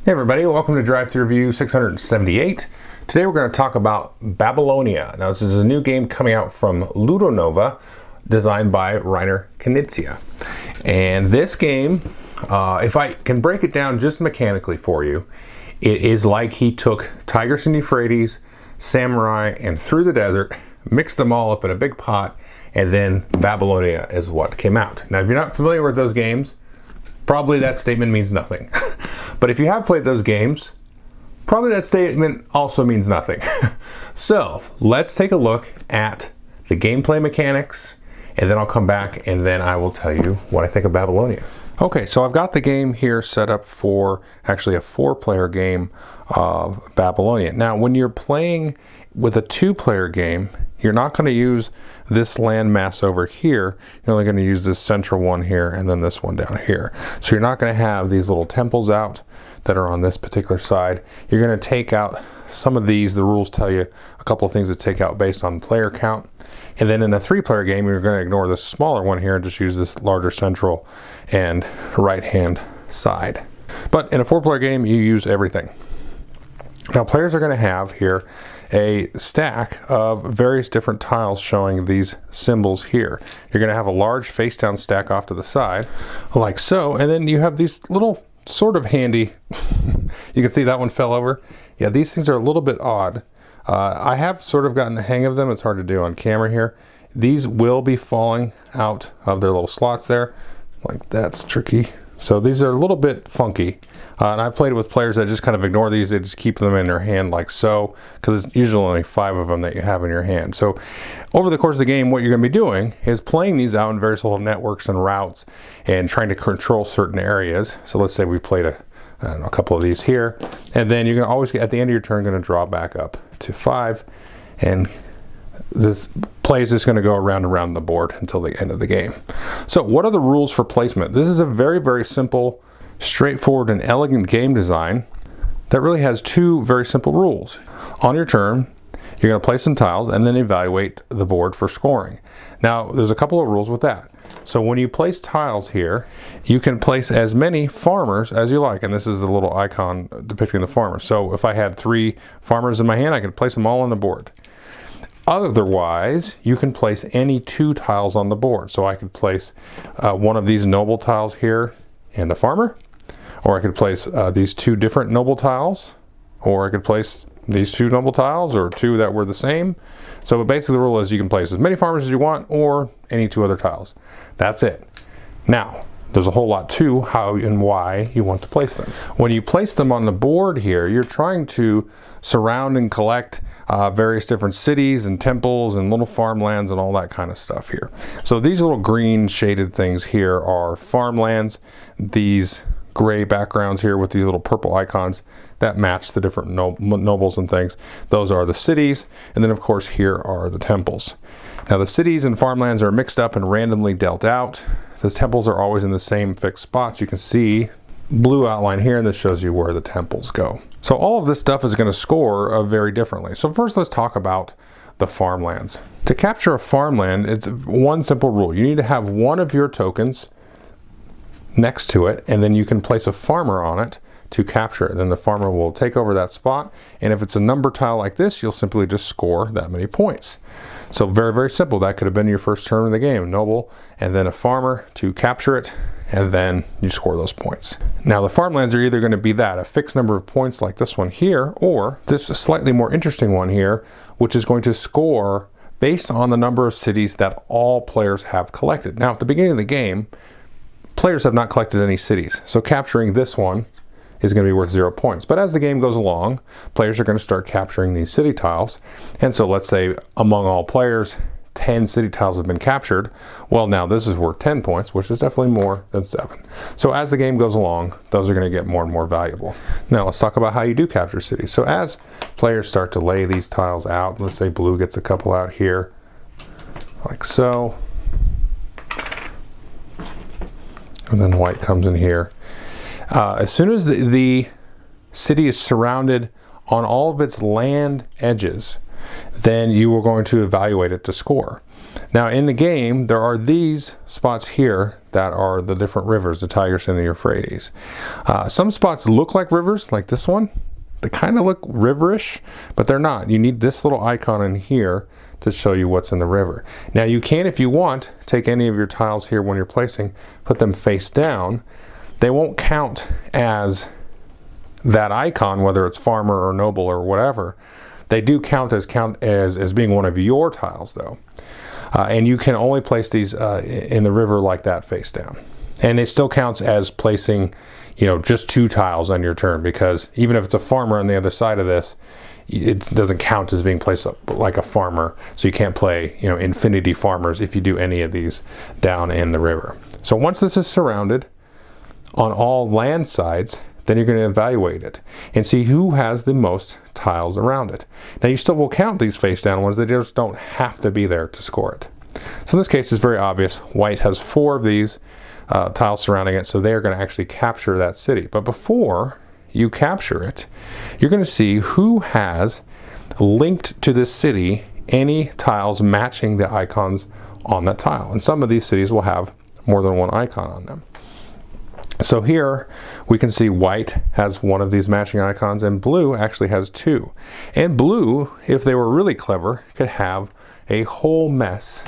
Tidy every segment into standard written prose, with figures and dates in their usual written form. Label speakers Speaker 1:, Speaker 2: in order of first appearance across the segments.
Speaker 1: Hey everybody, welcome to Drive Thru Review 678. Today we're going to talk about Babylonia. Now this is a new game coming out from Ludonova, designed by Rainer Knizia. And this game, if I can break it down just mechanically for you, it is like he took Tigris and Euphrates, Samurai, and Through the Desert, mixed them all up in a big pot, and then Babylonia is what came out. Now if you're not familiar with those games, probably that statement means nothing. But if you have played those games, probably that statement also means nothing. So let's take a look at the gameplay mechanics, and then I'll come back and then I will tell you what I think of Babylonia. Okay, so I've got the game here set up for actually a 4-player game of Babylonia. Now when you're playing with a 2-player game, you're not going to use this landmass over here. You're only going to use this central one here and then this one down here. So you're not going to have these little temples out that are on this particular side. You're going to take out some of these. The rules tell you a couple of things to take out based on player count. And then in a 3-player game, you're going to ignore this smaller one here and just use this larger central and right-hand side. But in a 4-player game, you use everything. Now players are going to have here a stack of various different tiles showing these symbols here. You're going to have a large face down stack off to the side like so, and then you have these little sort of handy you can see that one fell over. Yeah, these things are a little bit odd. I have sort of gotten the hang of them. It's hard to do on camera here. These will be falling out of their little slots there. Like that's tricky. So these are a little bit funky. And I've played with players that just kind of ignore these. They just keep them in their hand like so, because it's usually only 5 of them that you have in your hand. So over the course of the game, what you're going to be doing is playing these out in various little networks and routes and trying to control certain areas. So let's say we played a couple of these here, and then you're going to always get, at the end of your turn, going to draw back up to 5, and this play is just going to go around and around the board until the end of the game. So what are the rules for placement? This is a very, very simple, straightforward, and elegant game design that really has 2 very simple rules. On your turn, you're going to place some tiles and then evaluate the board for scoring. Now, there's a couple of rules with that. So when you place tiles here, you can place as many farmers as you like, and this is the little icon depicting the farmers. So if I had 3 farmers in my hand, I could place them all on the board. Otherwise, you can place any 2 tiles on the board. So I could place one of these noble tiles here and a farmer, or I could place these 2 different noble tiles, or I could place these 2 noble tiles, or 2 that were the same. So basically the rule is you can place as many farmers as you want, or any 2 other tiles. That's it. Now, there's a whole lot to how and why you want to place them. When you place them on the board here, you're trying to surround and collect various different cities and temples and little farmlands and all that kind of stuff here. So these little green shaded things here are farmlands. These gray backgrounds here with these little purple icons that match the different nobles and things, those are the cities. And then of course here are the temples. Now the cities and farmlands are mixed up and randomly dealt out. The temples are always in the same fixed spots. You can see blue outline here, and this shows you where the temples go. So all of this stuff is going to score very differently. So first let's talk about the farmlands. To capture a farmland, it's one simple rule. You need to have one of your tokens next to it, and then you can place a farmer on it to capture it. Then the farmer will take over that spot, and if it's a number tile like this, you'll simply just score that many points. So very, very simple. That could have been your first turn of the game. Noble, and then a farmer to capture it, and then you score those points. Now the farmlands are either going to be that, a fixed number of points like this one here, or this slightly more interesting one here, which is going to score based on the number of cities that all players have collected. Now at the beginning of the game, players have not collected any cities, so capturing this one is going to be worth 0 points. But as the game goes along, players are going to start capturing these city tiles. And so let's say among all players, 10 city tiles have been captured. Well, now this is worth 10 points, which is definitely more than 7. So as the game goes along, those are going to get more and more valuable. Now let's talk about how you do capture cities. So as players start to lay these tiles out, let's say blue gets a couple out here, like so. And then white comes in here. As soon as the city is surrounded on all of its land edges, then you are going to evaluate it to score. Now in the game, there are these spots here that are the different rivers, the Tigris and the Euphrates. Some spots look like rivers, like this one. They kind of look riverish, but they're not. You need this little icon in here to show you what's in the river. Now you can, if you want, take any of your tiles here when you're placing, put them face down. They won't count as that icon, whether it's farmer or noble or whatever. They do count as being one of your tiles though. And you can only place these in the river like that face down. And it still counts as placing, you know, just 2 tiles on your turn, because even if it's a farmer on the other side of this, it doesn't count as being placed up like a farmer. So you can't play, you know, infinity farmers if you do any of these down in the river. So once this is surrounded on all land sides, then you're going to evaluate it and see who has the most tiles around it. Now you still will count these face down ones, they just don't have to be there to score it. So in this case it's very obvious. White has 4 of these tiles surrounding it, so they're going to actually capture that city. But before you capture it, you're going to see who has linked to this city any tiles matching the icons on that tile. And some of these cities will have more than 1 icon on them. So here we can see white has 1 of these matching icons and blue actually has 2. And blue, if they were really clever, could have a whole mess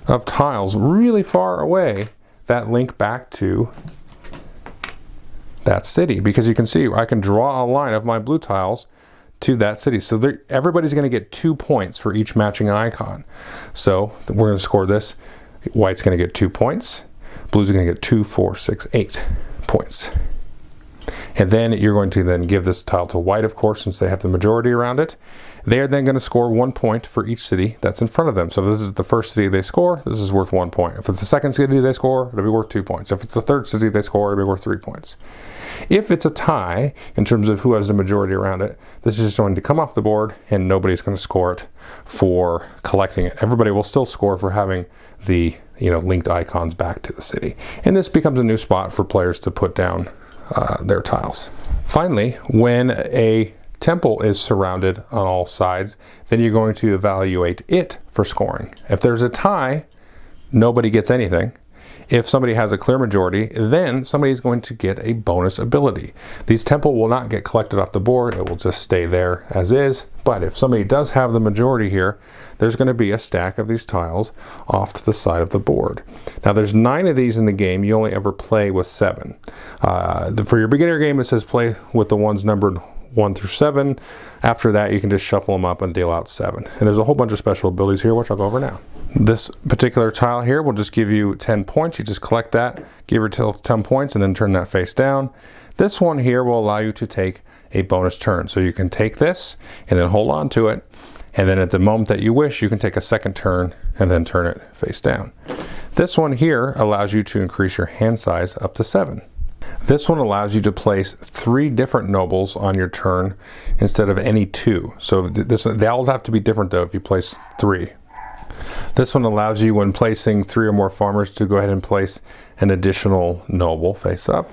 Speaker 1: of tiles really far away that link back to that city, because you can see I can draw a line of my blue tiles to that city. So everybody's going to get 2 points for each matching icon. So we're going to score this. White's going to get 2 points. Blues are going to get 2, 4, 6, 8 points. And then you're going to then give this tile to white, of course, since they have the majority around it. They are then going to score 1 point for each city that's in front of them. So if this is the first city they score, this is worth 1 point. If it's the second city they score, it'll be worth 2 points. If it's the third city they score, it'll be worth 3 points. If it's a tie, in terms of who has the majority around it, this is just going to come off the board and nobody's going to score it for collecting it. Everybody will still score for having the, you know, linked icons back to the city. And this becomes a new spot for players to put down their tiles. Finally, when a temple is surrounded on all sides, then you're going to evaluate it for scoring. If there's a tie, nobody gets anything. If somebody has a clear majority, then somebody's going to get a bonus ability. These temple will not get collected off the board, it will just stay there as is. But if somebody does have the majority here, there's going to be a stack of these tiles off to the side of the board. Now there's 9 of these in the game, you only ever play with 7. For your beginner game it says play with the ones numbered 1 through 7. After that you can just shuffle them up and deal out 7. And there's a whole bunch of special abilities here, which I'll go over now. This particular tile here will just give you 10 points. You just collect that, give yourself 10 points, and then turn that face down. This one here will allow you to take a bonus turn. So you can take this and then hold on to it, and then at the moment that you wish, you can take a second turn and then turn it face down. This one here allows you to increase your hand size up to 7. This one allows you to place 3 different nobles on your turn instead of any 2. So they all have to be different though if you place 3. This one allows you, when placing 3 or more farmers, to go ahead and place an additional noble face up.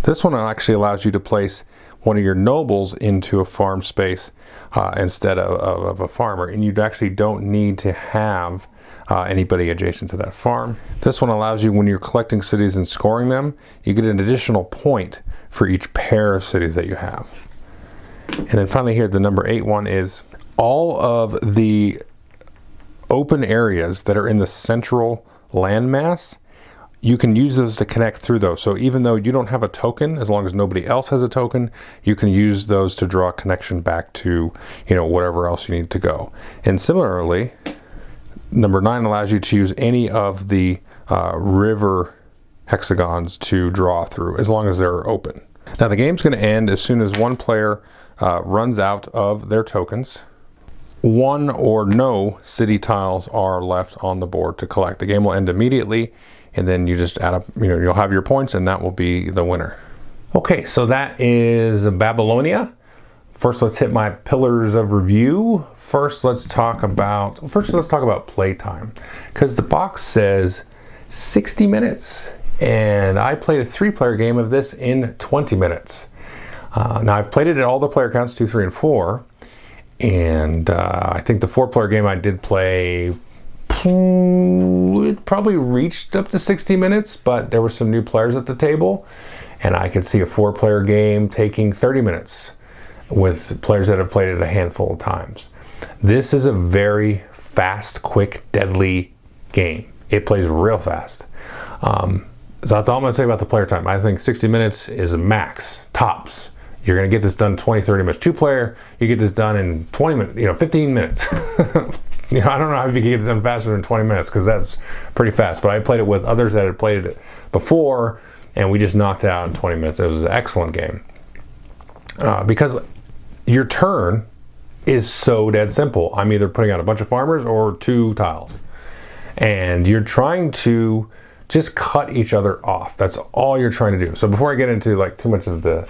Speaker 1: This one actually allows you to place one of your nobles into a farm space instead of a farmer, and you actually don't need to have anybody adjacent to that farm. This one allows you, when you're collecting cities and scoring them, you get an additional point for each pair of cities that you have. And then finally here, the number 8 one is all of the open areas that are in the central landmass. You can use those to connect through those. So even though you don't have a token, as long as nobody else has a token, you can use those to draw a connection back to, you know, whatever else you need to go. And similarly, number 9 allows you to use any of the river hexagons to draw through, as long as they're open. Now the game's going to end as soon as one player runs out of their tokens. 1 or no city tiles are left on the board to collect. The game will end immediately, and then you just add up, you know, you'll have your points, and that will be the winner. Okay, so that is Babylonia. First, let's hit my pillars of review. First, let's talk about playtime, because the box says 60 minutes, and I played a 3-player game of this in 20 minutes. Now I've played it at all the player counts, 2, 3, and 4. And I think the 4-player game I did play it probably reached up to 60 minutes, but there were some new players at the table, and I could see a 4-player game taking 30 minutes with players that have played it a handful of times. This is a very fast, quick, deadly game. It plays real fast. So that's all I'm going to say about the player time. I think 60 minutes is a max, tops. You're going to get this done 20, 30 minutes. 2-player, you get this done in 20 minutes, 15 minutes. I don't know how you can get it done faster than 20 minutes, because that's pretty fast. But I played it with others that had played it before, and we just knocked it out in 20 minutes. It was an excellent game. Because your turn is so dead simple. I'm either putting out a bunch of farmers or 2 tiles. And you're trying to just cut each other off. That's all you're trying to do. So before I get into like too much of the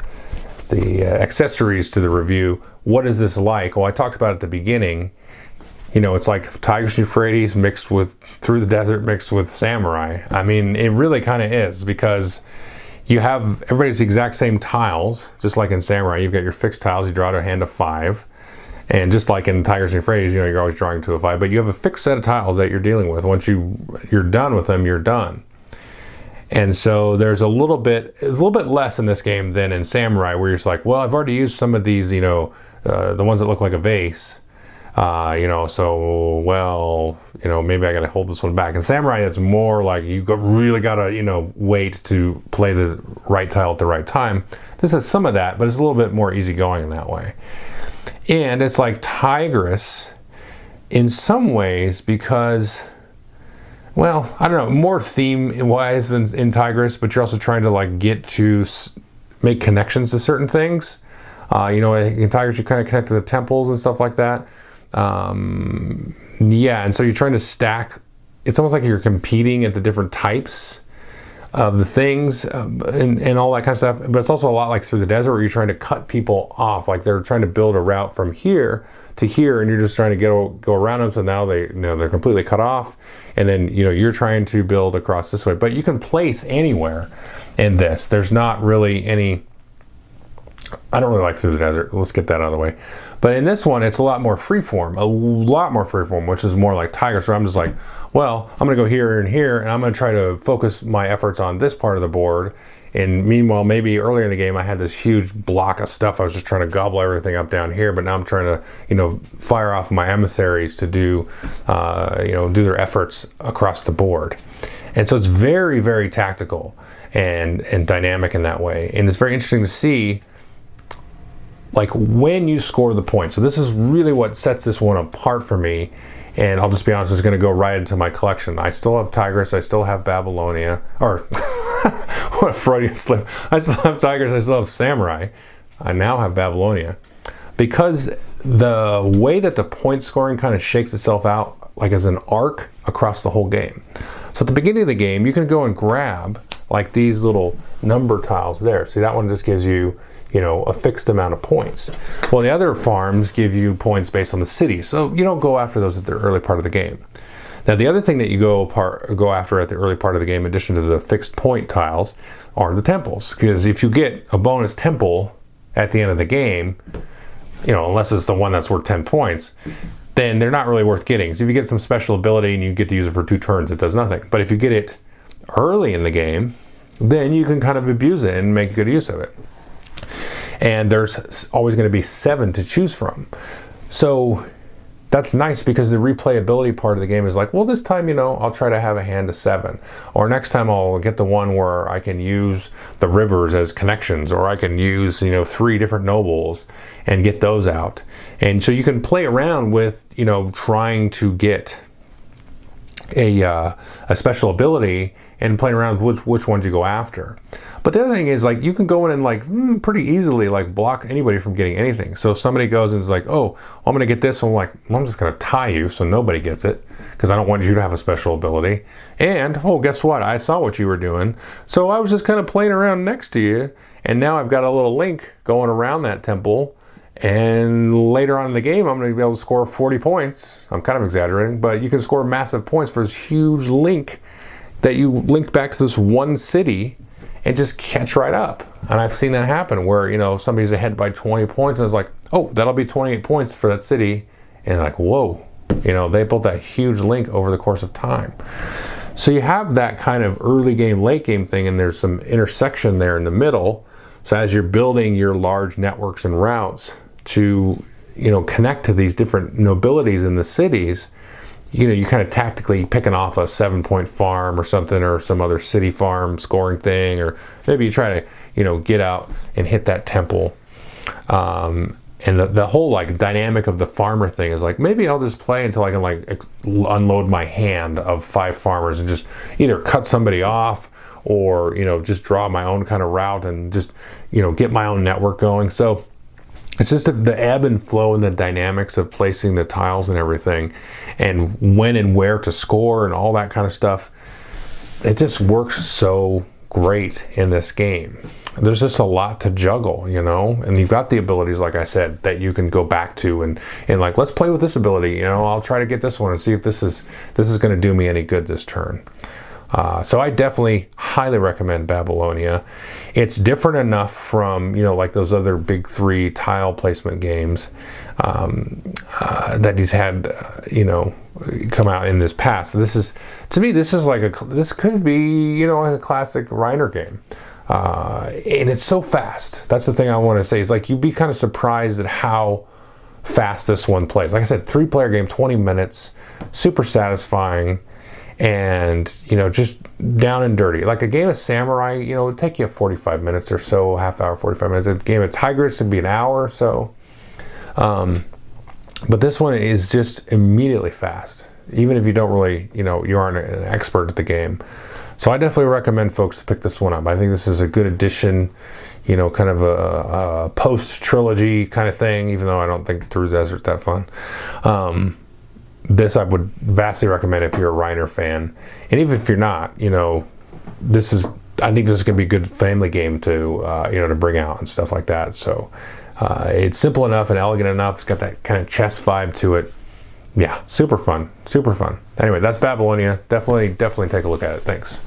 Speaker 1: accessories to the review, what is this like? Well, I talked about it at the beginning. It's like Tigris Euphrates mixed with Through the Desert mixed with Samurai. I mean, it really kind of is, because you have everybody's the exact same tiles, just like in Samurai. You've got your fixed tiles, you draw to a hand of 5. And just like in Tigris Euphrates, you're always drawing to a 5, but you have a fixed set of tiles that you're dealing with. Once you're done with them, you're done. And so there's a little bit less in this game than in Samurai, where you're just like, well, I've already used some of these, the ones that look like a vase. Maybe I got to hold this one back. In Samurai, it's more like you really got to, wait to play the right tile at the right time. This has some of that, but it's a little bit more easygoing in that way. And it's like Tigris in some ways, because, well, I don't know, more theme-wise than in Tigris, but you're also trying to get to make connections to certain things. In Tigris, you kind of connect to the temples and stuff like that. And so you're trying to stack. It's almost like you're competing at the different types of the things and all that kind of stuff. But it's also a lot like Through the Desert, where you're trying to cut people off. Like they're trying to build a route from here to here, and you're just trying to go around them. So now they're completely cut off, and then you're trying to build across this way. But you can place anywhere in this. There's not really any. I don't really like Through the Desert. Let's get that out of the way. But in this one, it's a lot more freeform, which is more like Tigris, where I'm just like, well, I'm going to go here and here, and I'm going to try to focus my efforts on this part of the board. And meanwhile, maybe earlier in the game, I had this huge block of stuff. I was just trying to gobble everything up down here, but now I'm trying to, fire off my emissaries to do their efforts across the board. And so it's very, very tactical and dynamic in that way. And it's very interesting to see when you score the points. So this is really what sets this one apart for me. And I'll just be honest, it's going to go right into my collection. I still have Tigris, I still have Babylonia, or what a Freudian slip. I still have Tigris, I still have Samurai. I now have Babylonia. Because the way that the point scoring kind of shakes itself out, as an arc across the whole game. So at the beginning of the game, you can go and grab these little number tiles there. See, that one just gives you a fixed amount of points. Well, the other farms give you points based on the city, so you don't go after those at the early part of the game. Now, the other thing that you go after at the early part of the game, in addition to the fixed point tiles, are the temples. Because if you get a bonus temple at the end of the game, unless it's the one that's worth 10 points, then they're not really worth getting. So if you get some special ability and you get to use it for 2 turns, it does nothing. But if you get it early in the game, then you can kind of abuse it and make good use of it. And there's always going to be 7 to choose from. So that's nice, because the replayability part of the game is this time, I'll try to have a hand of 7. Or next time I'll get the one where I can use the rivers as connections, or I can use, 3 different nobles and get those out. And so you can play around with, trying to get a special ability and playing around with which ones you go after. But the other thing is, you can go in and pretty easily block anybody from getting anything. So if somebody goes and is oh, I'm going to get this, and I'm just going to tie you so nobody gets it, because I don't want you to have a special ability. And, oh, guess what? I saw what you were doing, so I was just kind of playing around next to you, and now I've got a little link going around that temple, and later on in the game, I'm going to be able to score 40 points. I'm kind of exaggerating, but you can score massive points for this huge link that you linked back to this one city and just catch right up. And I've seen that happen where, somebody's ahead by 20 points and it's oh, that'll be 28 points for that city. And whoa, You know, they built that huge link over the course of time. So you have that kind of early game, late game thing, and there's some intersection there in the middle. So as you're building your large networks and routes to, you know, connect to these different nobilities in the cities, you know, you kind of tactically picking off a 7-point farm or something, or some other city farm scoring thing, or maybe you try to, you know, get out and hit that temple. And the whole like dynamic of the farmer thing is like, maybe I'll just play until I can like unload my hand of 5 farmers and just either cut somebody off, or, you know, just draw my own kind of route and just, you know, get my own network going. So it's just the ebb and flow and the dynamics of placing the tiles and everything, and when and where to score and all that kind of stuff. It just works so great in this game. There's just a lot to juggle, you know, and you've got the abilities, like I said, that you can go back to and like, let's play with this ability, you know, I'll try to get this one and see if this is going to do me any good this turn. So I definitely highly recommend Babylonia. It's different enough from, you know, like those other big 3 tile placement games that he's had, you know, come out in this past. So this is, to me, this could be, you know, a classic Reiner game. And it's so fast. That's the thing I want to say, is like, you'd be kind of surprised at how fast this one plays. Like I said, 3-player game, 20 minutes, super satisfying. And, you know, just down and dirty. Like a game of Samurai, you know, it would take you 45 minutes or so, half hour, 45 minutes. A game of Tigris would be an hour or so. But this one is just immediately fast, even if you don't really, you know, you aren't an expert at the game. So I definitely recommend folks to pick this one up. I think this is a good addition, you know, kind of a post-trilogy kind of thing, even though I don't think Through the Desert's that fun. This I would vastly recommend if you're a Reiner fan. And even if you're not, you know, I think this is going to be a good family game to, you know, to bring out and stuff like that. So it's simple enough and elegant enough. It's got that kind of chess vibe to it. Yeah, super fun, super fun. Anyway, that's Babylonia. Definitely take a look at it. Thanks.